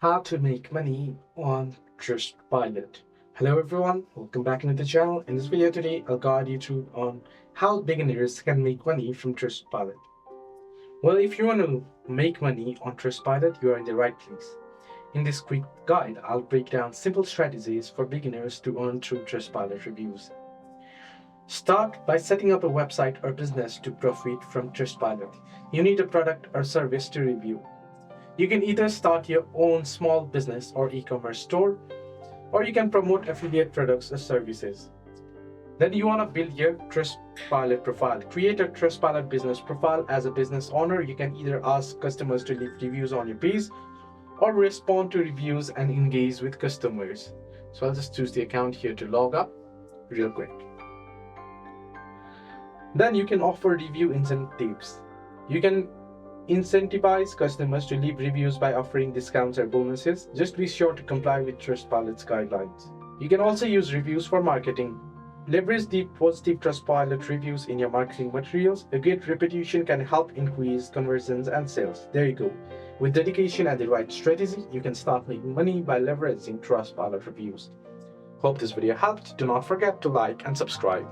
How to make money on Trustpilot. Hello everyone, welcome back into the channel. In this video today, I'll guide you through on how beginners can make money from Trustpilot. Well, if you want to make money on Trustpilot, you are in the right place. In this quick guide, I'll break down simple strategies for beginners to earn through Trustpilot reviews. Start by setting up a website or business to profit from Trustpilot. You need a product or service to review. You can either start your own small business or e-commerce store, or you can promote affiliate products or services. Then you want to build your Trustpilot profile. Create a Trustpilot business profile. As a business owner, you can either ask customers to leave reviews on your page or respond to reviews and engage with customers. So I'll just choose the account here to log up real quick. Then you can offer review incentives. You can incentivize customers to leave reviews by offering discounts or bonuses. Just be sure to comply with Trustpilot's guidelines. You can also use reviews for marketing. Leverage the positive Trustpilot reviews in your marketing materials. A good reputation can help increase conversions and sales. There you go. With dedication and the right strategy, you can start making money by leveraging Trustpilot reviews. Hope this video helped. Do not forget to like and subscribe.